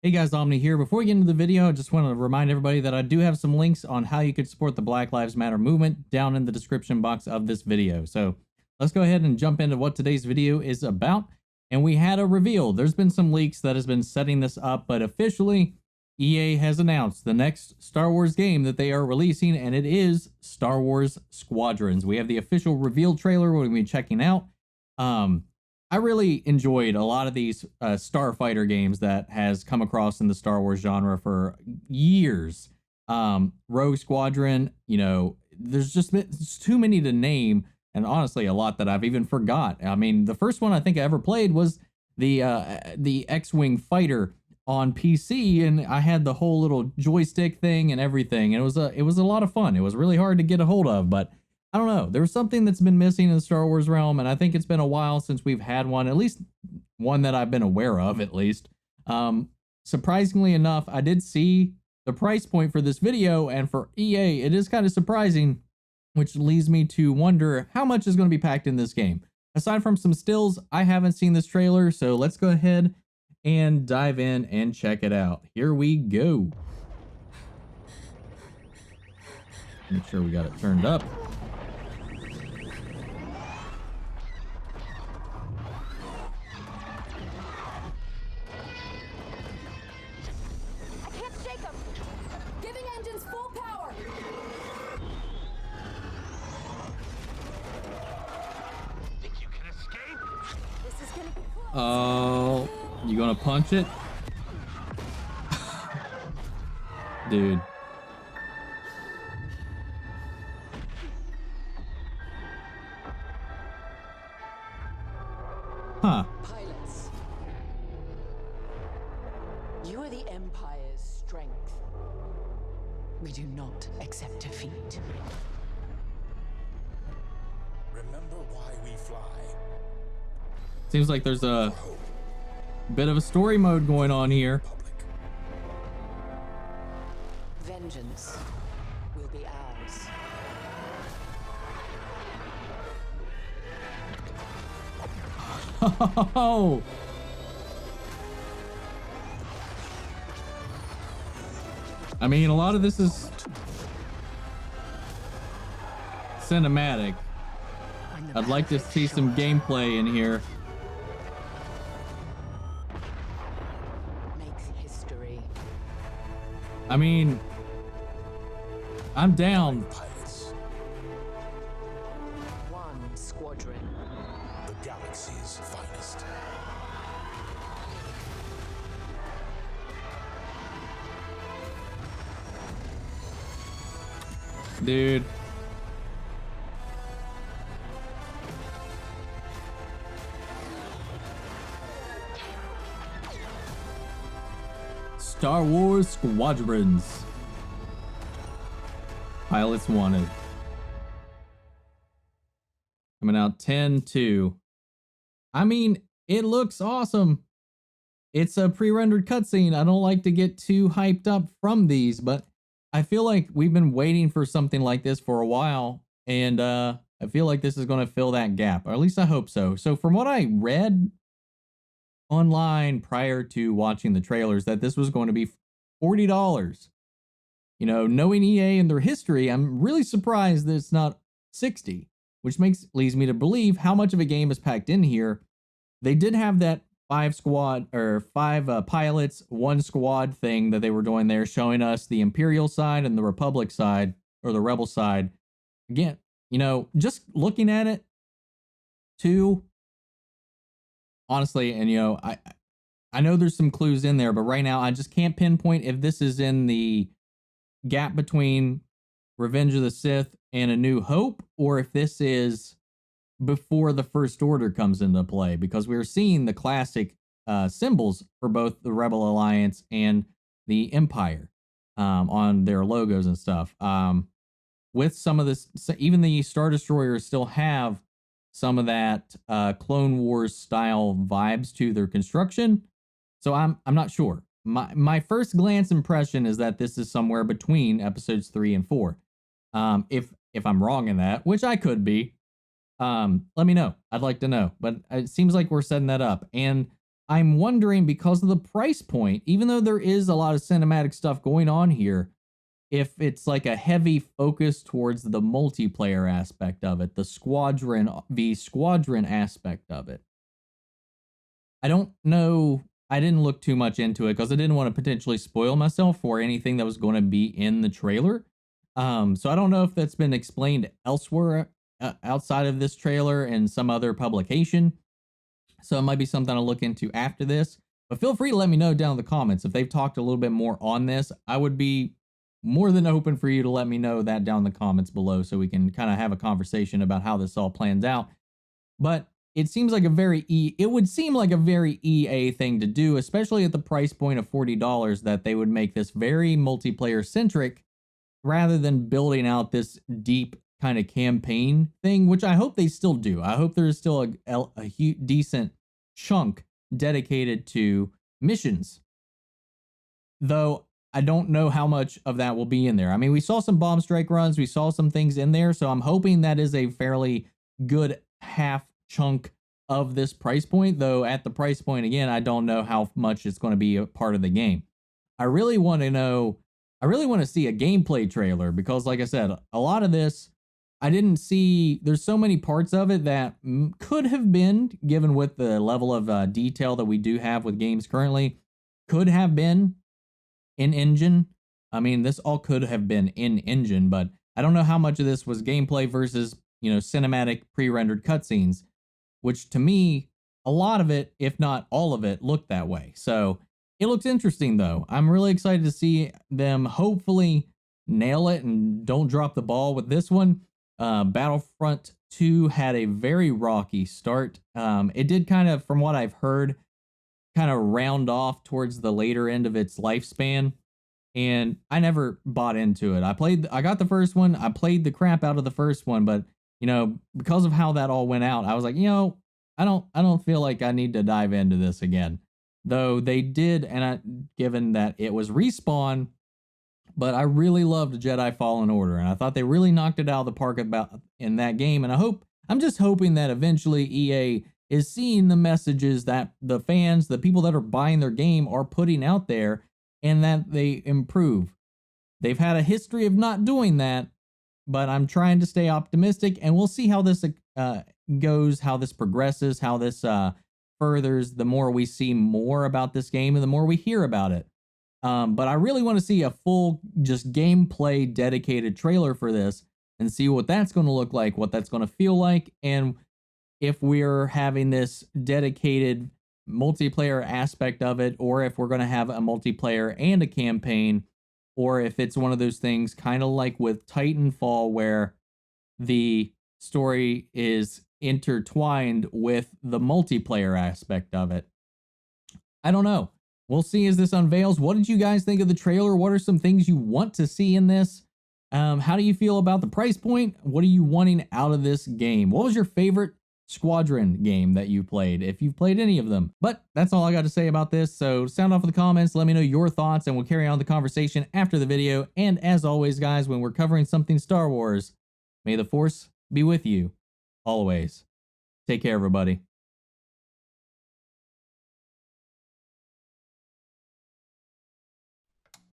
Hey guys, Omni here. Before we get into the video, I just want to remind everybody that I do have some links on how you could support the Black Lives Matter movement down in the description box of this video. So let's go ahead and jump into what today's video is about. And we had a reveal. There's been some leaks that has been setting this up, but officially EA has announced the next Star Wars game that they are releasing, and it is Star Wars Squadrons. We have the official reveal trailer we're going to be checking out. I really enjoyed a lot of these starfighter games that has come across in the Star Wars genre for years. Rogue Squadron, you know, there's just it's too many to name, and honestly, a lot that I've even forgot. I mean, the first one I think I ever played was the X-Wing fighter on PC, and I had the whole little joystick thing and everything, and it was a lot of fun. It was really hard to get a hold of, but I don't know. There was something that's been missing in the Star Wars realm, and I think it's been a while since we've had one, at least one that I've been aware of, at least. Surprisingly enough, I did see the price point for this video, and for EA, it is kind of surprising, which leads me to wonder how much is going to be packed in this game. Aside from some stills, I haven't seen this trailer, so let's go ahead and dive in and check it out. Here we go. Make sure we got it turned up. Oh, you gonna punch it? Dude. Huh. Pilots, you are the Empire's strength. We do not accept defeat. Remember why we fly. Seems like there's a bit of a story mode going on here. Vengeance will be ours. Oh. I mean, a lot of this is cinematic. I'd like to see some gameplay in here. I mean, I'm down. Pilots. One squadron. The galaxy's finest. Dude. Star Wars Squadrons. Pilots wanted. Coming out 10/2. I mean, it looks awesome. It's a pre-rendered cutscene. I don't like to get too hyped up from these, but I feel like we've been waiting for something like this for a while, and I feel like this is going to fill that gap, or at least I hope so. So from what I read online prior to watching the trailers, that this was going to be $40. You know, knowing EA and their history, I'm really surprised that it's not 60, which leads me to believe how much of a game is packed in here. They did have that five pilots, one squad thing that they were doing there, showing us the Imperial side and the Republic side, or the Rebel side. Again, you know, just looking at it too, honestly, and you know, I know there's some clues in there, but right now I just can't pinpoint if this is in the gap between Revenge of the Sith and A New Hope, or if this is before the First Order comes into play, because we're seeing the classic symbols for both the Rebel Alliance and the Empire on their logos and stuff. With some of this, even the Star Destroyers still have some of that Clone Wars style vibes to their construction. So I'm not sure. My first glance impression is that this is somewhere between episodes 3 and 4. If I'm wrong in that, which I could be, let me know. I'd like to know. But it seems like we're setting that up. And I'm wondering, because of the price point, even though there is a lot of cinematic stuff going on here, if it's like a heavy focus towards the multiplayer aspect of it, the squadron v squadron aspect of it. I don't know. I didn't look too much into it because I didn't want to potentially spoil myself for anything that was going to be in the trailer. So I don't know if that's been explained elsewhere outside of this trailer and some other publication. So it might be something to look into after this. But feel free to let me know down in the comments if they've talked a little bit more on this. I would be more than open for you to let me know that down in the comments below so we can kind of have a conversation about how this all plans out. But it seems like it would seem like a very EA thing to do, especially at the price point of $40, that they would make this very multiplayer centric rather than building out this deep kind of campaign thing, which I hope they still do. I hope there's still a decent chunk dedicated to missions, though I don't know how much of that will be in there. I mean, we saw some bomb strike runs, we saw some things in there, so I'm hoping that is a fairly good half chunk of this price point, though at the price point, again, I don't know how much it's going to be a part of the game. I really want to see a gameplay trailer because, like I said, a lot of this I didn't see. There's so many parts of it that could have been, given with the level of detail that we do have with games currently, could have been in engine. I mean, this all could have been in engine, but I don't know how much of this was gameplay versus, cinematic pre-rendered cutscenes, which to me, a lot of it, if not all of it, looked that way. So it looks interesting, though. I'm really excited to see them hopefully nail it and don't drop the ball with this one. Battlefront 2 had a very rocky start. It did kind of, from what I've heard, kind of round off towards the later end of its lifespan, and I never bought into it. I got the first one, I played the crap out of the first one, but because of how that all went out, I was like, I don't feel like I need to dive into this again. Though they did, given that it was Respawn, but I really loved Jedi Fallen Order, and I thought they really knocked it out of the park in that game. And I'm just hoping that eventually EA is seeing the messages that the fans, the people that are buying their game, are putting out there, and that they improve. They've had a history of not doing that, but I'm trying to stay optimistic, and we'll see how this goes, how this progresses, how this furthers. The more we see more about this game, and the more we hear about it. But I really want to see a full, just gameplay dedicated trailer for this and see what that's going to look like, what that's going to feel like, and if we're having this dedicated multiplayer aspect of it, or if we're going to have a multiplayer and a campaign, or if it's one of those things kind of like with Titanfall where the story is intertwined with the multiplayer aspect of it. I don't know. We'll see as this unveils. What did you guys think of the trailer? What are some things you want to see in this? How do you feel about the price point? What are you wanting out of this game? What was your favorite Squadron game that you played, if you've played any of them? But that's all I got to say about this. So sound off in the comments. Let me know your thoughts, and we'll carry on the conversation after the video. And as always, guys, when we're covering something Star Wars, may the Force be with you always. Take care, everybody.